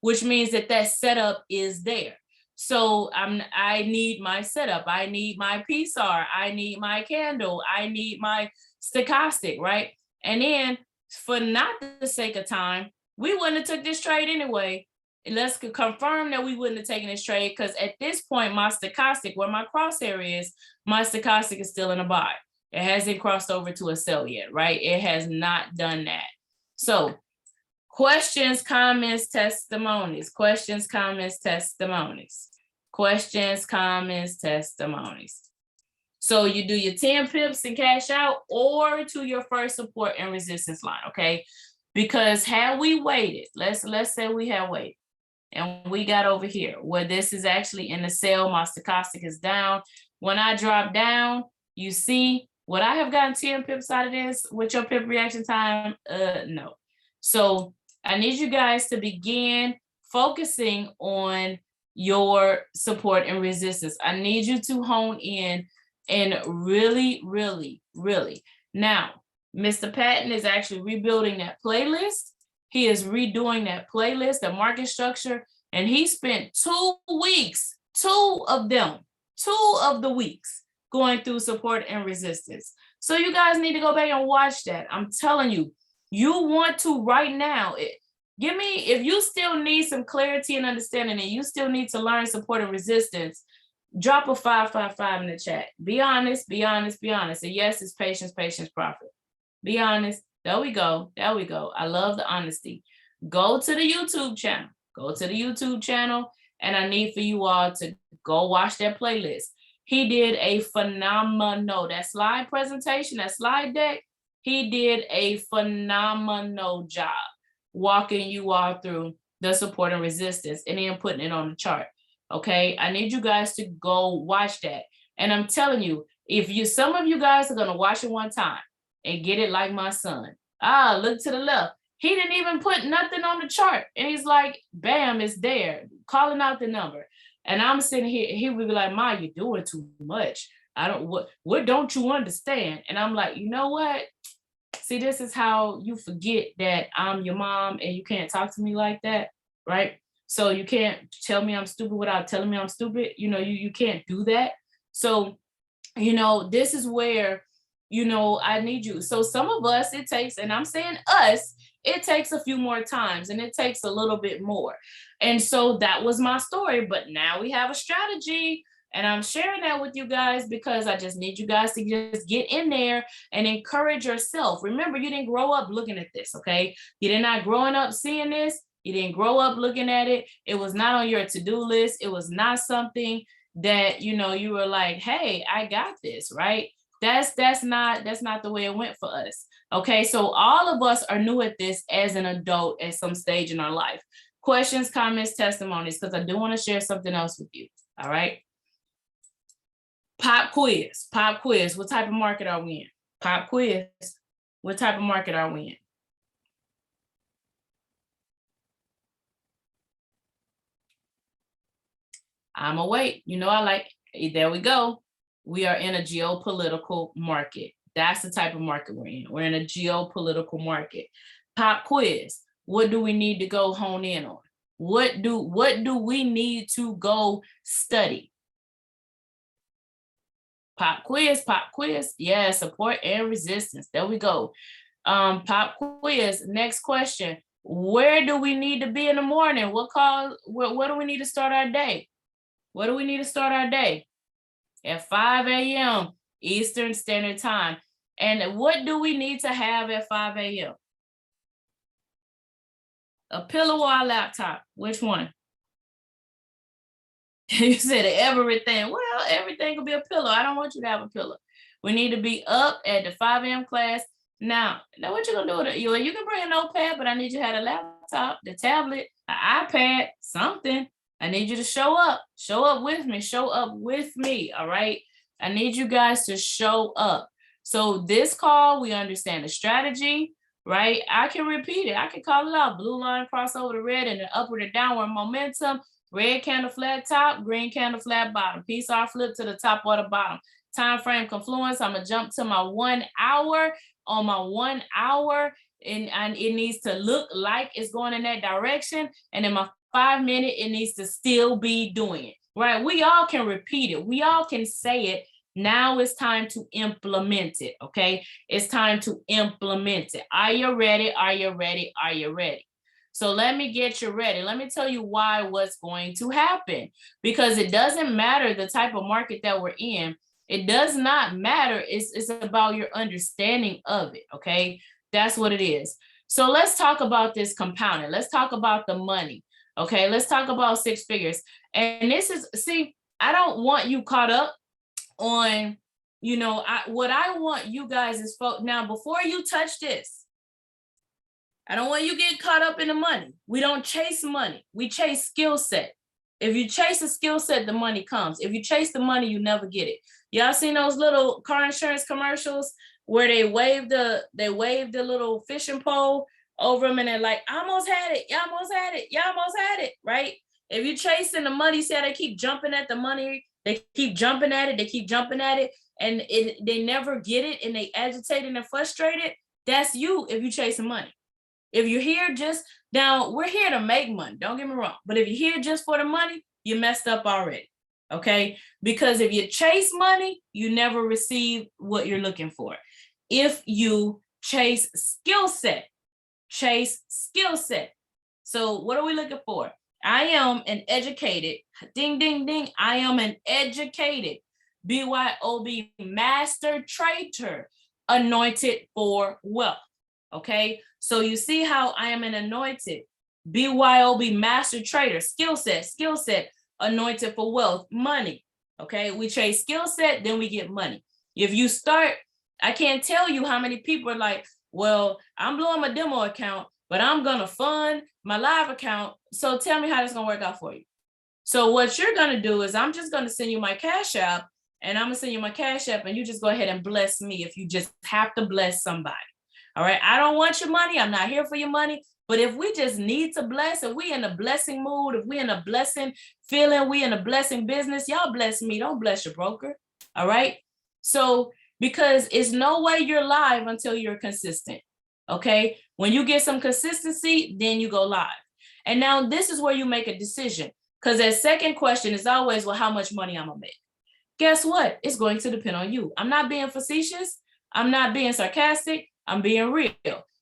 S1: which means that that setup is there. So I need my setup. I need my PSAR. I need my candle. I need my stochastic, right? And then for not the sake of time, we wouldn't have took this trade anyway. Let's confirm that we wouldn't have taken this trade, because at this point, my stochastic, where my crosshair is, my stochastic is still in a buy. It hasn't crossed over to a sell yet, right? It has not done that. So questions, comments, testimonies. Questions, comments, testimonies. Questions, comments, testimonies. So you do your 10 pips and cash out, or to your first support and resistance line, okay? Because had we waited, let's say we had waited, and we got over here where this is actually in the sell, my stochastic is down. When I drop down, you see, would I have gotten 10 pips out of this with your pip reaction time? No. So I need you guys to begin focusing on your support and resistance. I need you to hone in and really, really, really. Now, Mr. Patton is actually rebuilding that playlist. He is redoing that playlist, the market structure, and he spent 2 weeks, 2 of the weeks going through support and resistance. So you guys need to go back and watch that. I'm telling you, you want to right now. If you still need some clarity and understanding, and you still need to learn support and resistance, drop a 555 in the chat. Be honest, be honest, be honest. And yes, it's patience, profit. Be honest. There we go. There we go. I love the honesty. Go to the YouTube channel. Go to the YouTube channel. And I need for you all to go watch that playlist. He did a phenomenal, that slide presentation, that slide deck, he did a phenomenal job walking you all through the support and resistance and then putting it on the chart. Okay, I need you guys to go watch that. And I'm telling you, some of you guys are going to watch it one time and get it like my son. Look to the left. He didn't even put nothing on the chart. And he's like, bam, it's there, calling out the number. And I'm sitting here, he would be like, Ma, you're doing too much. I don't, what don't you understand? And I'm like, you know what? See, this is how you forget that I'm your mom and you can't talk to me like that, right? So you can't tell me I'm stupid without telling me I'm stupid. You know, you can't do that. So, you know, this is where, you know, I need you. So some of us, it takes, and I'm saying us, it takes a few more times and it takes a little bit more. And so that was my story. But now we have a strategy. And I'm sharing that with you guys because I just need you guys to just get in there and encourage yourself. Remember, you didn't grow up looking at this, okay? You did not growing up seeing this. You didn't grow up looking at it. It was not on your to-do list. It was not something that, you know, you were like, hey, I got this, right? That's not the way it went for us. Okay, so all of us are new at this as an adult at some stage in our life. Questions, comments, testimonies, because I do want to share something else with you. All right. Pop quiz. Pop quiz. What type of market are we in? Pop quiz. What type of market are we in? I'm awake. You know, I like, there we go. We are in a geopolitical market. That's the type of market we're in. We're in a geopolitical market. Pop quiz. What do we need to go hone in on? What do we need to go study? Pop quiz, pop quiz. Yeah, support and resistance. There we go. Pop quiz. Next question. Where do we need to be in the morning? What do we need to start our day? What do we need to start our day? At 5 a.m. Eastern Standard Time. And what do we need to have at 5 a.m.? A pillow or a laptop? Which one? You said everything. Well, everything could be a pillow. I don't want you to have a pillow. We need to be up at the 5 a.m. class. Now what you gonna do with it? You can bring a notepad, but I need you to have a laptop, the tablet, an iPad, something. I need you to show up. Show up with me. Show up with me. All right. I need you guys to show up. So this call, we understand the strategy, right? I can repeat it. I can call it out. Blue line cross over the red and the upward and downward momentum. Red candle flat top, green candle flat bottom. PR flip to the top or the bottom. Time frame confluence. I'm gonna jump to my 1 hour. On my 1 hour, and it needs to look like it's going in that direction. And in my 5 minute, it needs to still be doing it, right? We all can repeat it. We all can say it. Now it's time to implement it, okay? It's time to implement it. Are you ready? Are you ready? Are you ready? So let me get you ready. Let me tell you why what's going to happen, because it doesn't matter the type of market that we're in. It does not matter. It's about your understanding of it, okay? That's what it is. So let's talk about this compounding. Let's talk about the money, okay? Let's talk about six figures. And this is, see, I don't want you caught up on, you know, what I want you guys is, now before you touch this, I don't want you get caught up in the money. We don't chase money. We chase skill set. If you chase a skill set, the money comes. If you chase the money, you never get it. Y'all seen those little car insurance commercials where they wave the little fishing pole over them and they're like, I almost had it. Y'all almost had it. Y'all almost had it, right? If you're chasing the money, say they keep jumping at the money. They keep jumping at it. They keep jumping at it. And they never get it. And they agitated and frustrated. That's you if you're chasing money. If you're here just, now we're here to make money, don't get me wrong. But if you're here just for the money, you messed up already, okay? Because if you chase money, you never receive what you're looking for. If you chase skill set. So what are we looking for? I am an educated, ding, ding, ding. I am an educated BYOB master trader, anointed for wealth. Okay, so you see how I am an anointed BYOB master trader, skill set, anointed for wealth, money. Okay, we chase skill set, then we get money. If you start, I can't tell you how many people are like, well, I'm blowing my demo account, but I'm gonna fund my live account. So tell me how that's gonna work out for you. So what you're gonna do is I'm just gonna send you my Cash App, and I'm gonna send you my Cash App, and you just go ahead and bless me if you just have to bless somebody. All right. I don't want your money. I'm not here for your money. But if we just need to bless, if we in a blessing mood, if we in a blessing feeling, we in a blessing business, y'all bless me. Don't bless your broker. All right. So, because it's no way you're live until you're consistent. Okay. When you get some consistency, then you go live. And now this is where you make a decision. Because that second question is always, well, how much money I'm gonna make? Guess what? It's going to depend on you. I'm not being facetious. I'm not being sarcastic. I'm being real.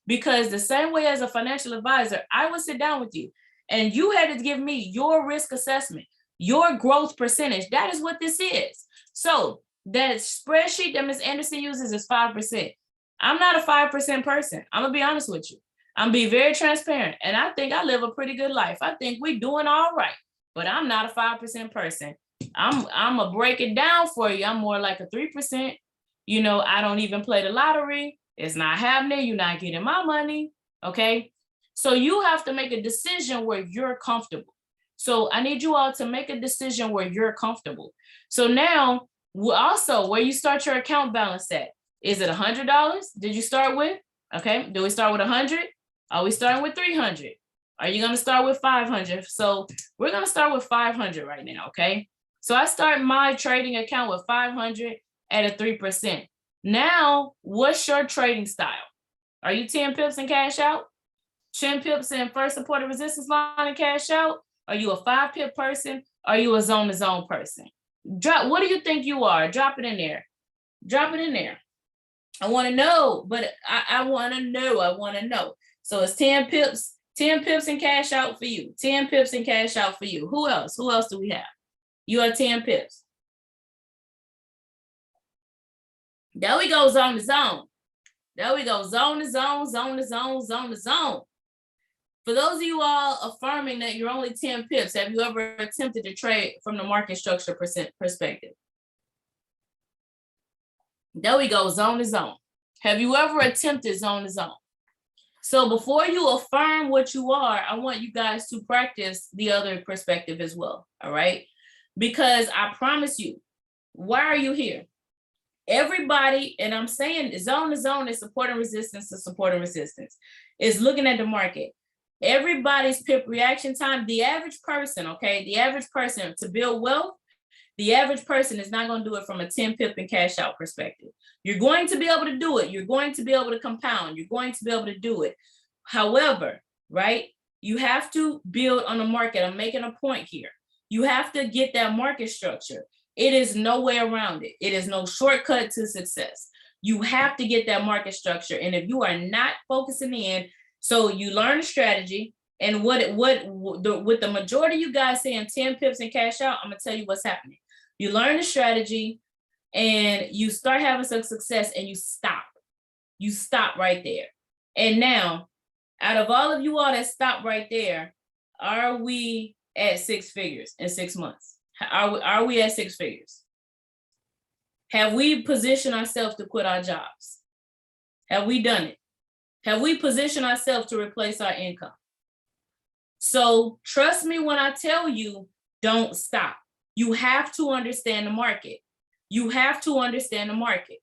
S1: Because the same way as a financial advisor, I would sit down with you and you had to give me your risk assessment, your growth percentage. That is what this is. So that spreadsheet that Ms. Anderson uses is 5%. I'm not a 5% person. I'm gonna be honest with you. I'm being very transparent. And I think I live a pretty good life. I think we're doing all right, but I'm not a 5% person. I'm gonna break it down for you. I'm more like a 3%. You know, I don't even play the lottery. It's not happening. You're not getting my money. Okay. So you have to make a decision where you're comfortable. So I need you all to make a decision where you're comfortable. So now also where you start your account balance at. Is it $100? Did you start with? Okay. Do we start with 100? Are we starting with 300? Are you going to start with 500? So we're going to start with 500 right now. Okay. So I start my trading account with 500 at a 3%. Now, what's your trading style? Are you 10 pips and cash out? 10 pips and first support and resistance line and cash out? Are you a 5 pip person? Are you a zone to zone person? Drop. What do you think you are? Drop it in there. Drop it in there. I want to know, but I want to know. I want to know. So it's 10 pips and cash out for you. 10 pips and cash out for you. Who else? Who else do we have? You are 10 pips. There we go, zone to zone. There we go, zone to zone, zone to zone, zone to zone. For those of you all affirming that you're only 10 pips, have you ever attempted to trade from the market structure perspective? There we go, zone to zone. Have you ever attempted zone to zone? So before you affirm what you are, I want you guys to practice the other perspective as well, all right? Because I promise you, why are you here? Everybody, and I'm saying zone to zone is support and resistance to support and resistance, is looking at the market. Everybody's pip reaction time, the average person, okay, the average person to build wealth, the average person is not going to do it from a 10 pip and cash out perspective. You're going to be able to do it. You're going to be able to compound. You're going to be able to do it. However, right, you have to build on the market. I'm making a point here. You have to get that market structure. It is no way around it. It is no shortcut to success. You have to get that market structure. And if you are not focusing in, so you learn strategy, and with the majority of you guys saying 10 pips and cash out, I'm gonna tell you what's happening. You learn the strategy and you start having some success and you stop. You stop right there. And now, out of all of you all that stop right there, are we at 6 figures in 6 months? Are we at 6 figures? Have we positioned ourselves to quit our jobs? Have we done it? Have we positioned ourselves to replace our income? So trust me when I tell you, don't stop. You have to understand the market. You have to understand the market.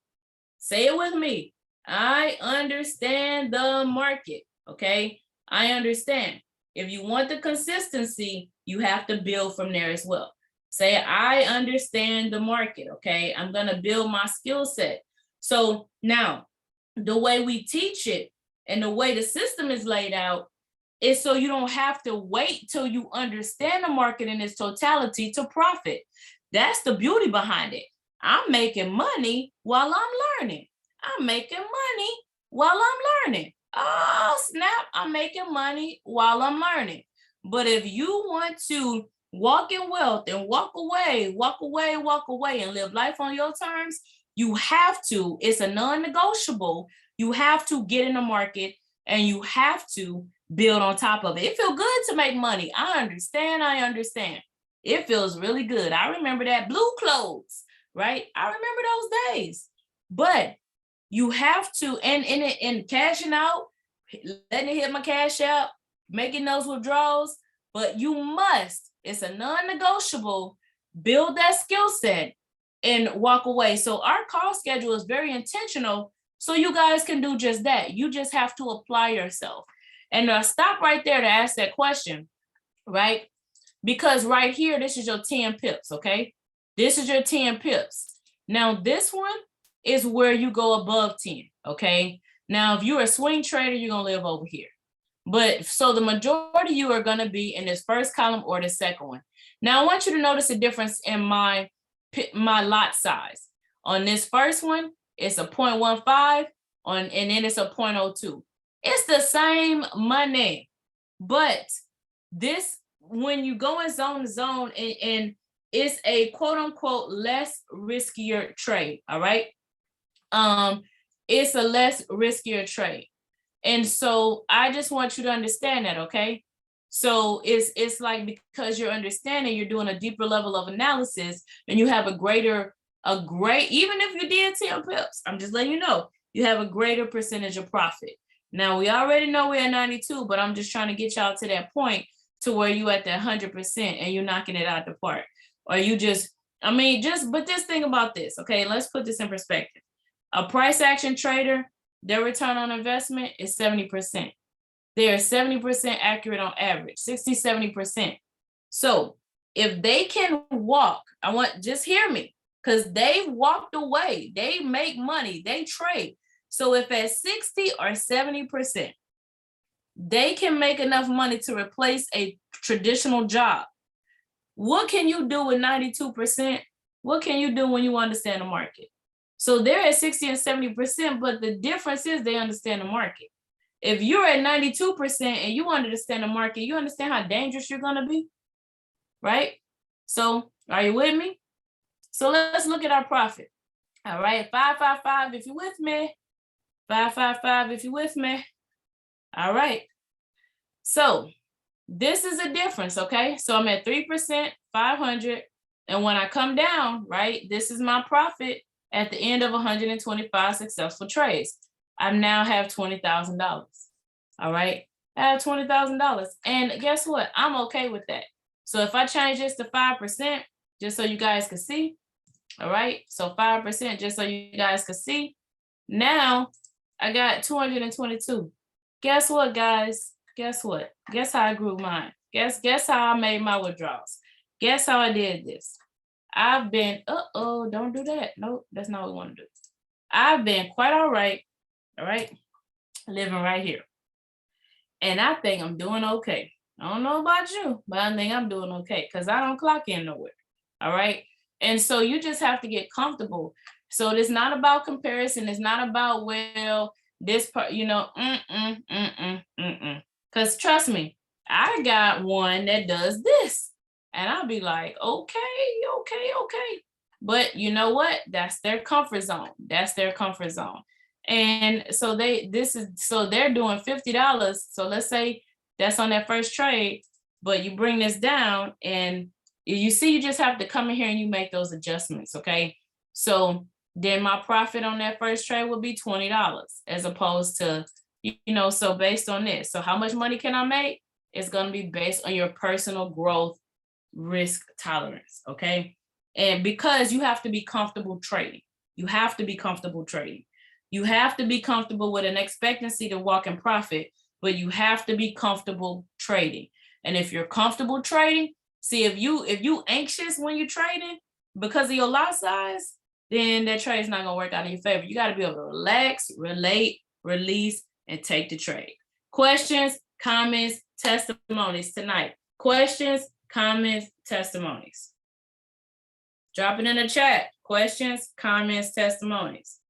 S1: Say it with me. I understand the market, okay? I understand. If you want the consistency, you have to build from there as well. Say, I understand the market, okay? I'm gonna build my skill set. So now, the way we teach it and the way the system is laid out is so you don't have to wait till you understand the market in its totality to profit. That's the beauty behind it. I'm making money while I'm learning. I'm making money while I'm learning. Oh, snap, I'm making money while I'm learning. But if you want to walk in wealth and walk away and live life on your terms, you have to, it's a non-negotiable, you have to get in the market and you have to build on top of it. It feels good to make money. I understand. It feels really good. I remember that blue clothes, right? I remember those days. But you have to, and cashing out, letting it hit my cash out, making those withdrawals, but you must, it's a non-negotiable, build that skill set and walk away. So our call schedule is very intentional So you guys can do just that. You just have to apply yourself. And stop right there to ask that question, right? Because right here, this is your 10 pips, okay? This is your 10 pips. Now, this one is where you go above 10, okay? Now, if you're a swing trader, you're going to live over here. But so the majority of you are going to be in this first column or the second one. Now, I want you to notice a difference in my lot size. On this first one, it's a 0.15, and then it's a 0.02. It's the same money, but this, when you go in zone to zone, and it's a quote unquote less riskier trade, all right? It's a less riskier trade. And so I just want you to understand that, okay? So it's like, because you're understanding, you're doing a deeper level of analysis, and you have even if you did 10 pips, I'm just letting you know, you have a greater percentage of profit. Now, we already know we're at 92, but I'm just trying to get y'all to that point to where you at that 100% and you're knocking it out the park. Or you but just think about this, okay? Let's put this in perspective. A price action trader, their return on investment is 70%. They are 70% accurate on average, 60, 70%. So if they can walk, just hear me, because they walked away, they make money, they trade. So if at 60 or 70%, they can make enough money to replace a traditional job, what can you do with 92%? What can you do when you understand the market? So they're at 60 and 70%, but the difference is they understand the market. If you're at 92% and you understand the market, you understand how dangerous you're going to be, right? So are you with me? So let's look at our profit. All right, 555 if you're with me. 555 if you're with me. All right. So this is a difference, okay? So I'm at 3%, 500. And when I come down, right, this is my profit at the end of 125 successful trades. I now have $20,000. All right, I have $20,000. And guess what? I'm okay with that. So if I change this to 5%, just so you guys can see, all right, so 5%, just so you guys can see, now I got 222. Guess what, guys? Guess what? Guess how I grew mine? Guess how I made my withdrawals? Guess how I did this? I've been, don't do that. Nope, that's not what we want to do. I've been quite all right, living right here. And I think I'm doing okay. I don't know about you, but I think I'm doing okay because I don't clock in nowhere, all right? And so you just have to get comfortable. So it's not about comparison. It's not about, well, this part, Because trust me, I got one that does this. And I'll be like, okay. But you know what? That's their comfort zone. And so they're doing $50. So let's say that's on that first trade, but you bring this down and you see, you just have to come in here and you make those adjustments, okay? So then my profit on that first trade will be $20 as opposed to, so based on this. So how much money can I make? It's going to be based on your personal growth risk tolerance, okay? And because you have to be comfortable trading. You have to be comfortable with an expectancy to walk in profit, but you have to be comfortable trading. And if you're comfortable trading, see, if you anxious when you're trading because of your lot size, then that trade is not gonna work out in your favor. You got to be able to relax, relate, release, and take the trade. Questions, comments, testimonies tonight. Questions, comments, testimonies. Drop it in the chat. Questions, comments, testimonies.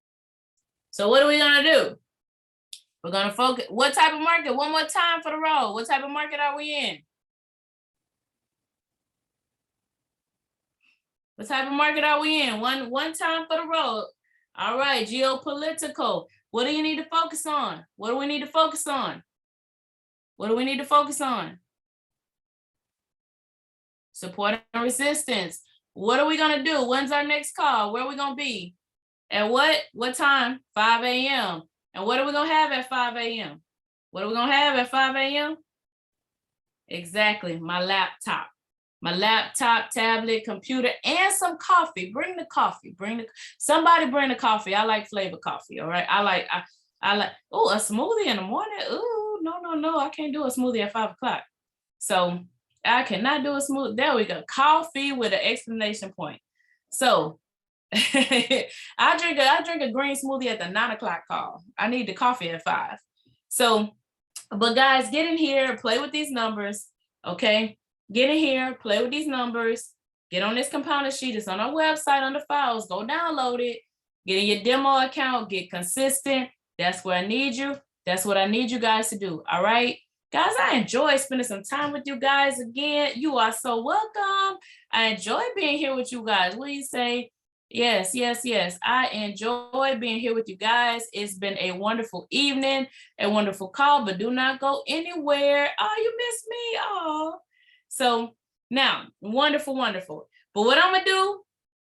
S1: So what are we gonna do? We're gonna focus. What type of market? One more time for the roll. What type of market are we in? What type of market are we in? One time for the roll. All right, geopolitical. What do you need to focus on? What do we need to focus on? Support and resistance. What are we gonna do? When's our next call? Where are we gonna be? At what time? 5 a.m. And what are we gonna have at 5 a.m.? What are we gonna have at 5 a.m.? Exactly, my laptop. my laptop, tablet, computer, and some coffee. Bring the coffee. Somebody bring the coffee. I like flavor coffee. All right. I like oh, a smoothie in the morning. Ooh, no. I can't do a smoothie at 5 o'clock. So I cannot do a smoothie. There we go. Coffee with an exclamation point. So I drink a green smoothie at the 9 o'clock call. I need the coffee at 5. So, but guys, get in here, play with these numbers. Okay. Get in here, play with these numbers, get on this compounded sheet. It's on our website under files. Go download it, get in your demo account, get consistent. That's where I need you. That's what I need you guys to do. All right. Guys, I enjoy spending some time with you guys again. You are so welcome. I enjoy being here with you guys. What do you say? Yes. I enjoy being here with you guys. It's been a wonderful evening, a wonderful call, but do not go anywhere. Oh, you missed me. Oh. So now, wonderful. But what I'm gonna do,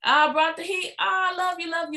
S1: I brought the heat. I love you.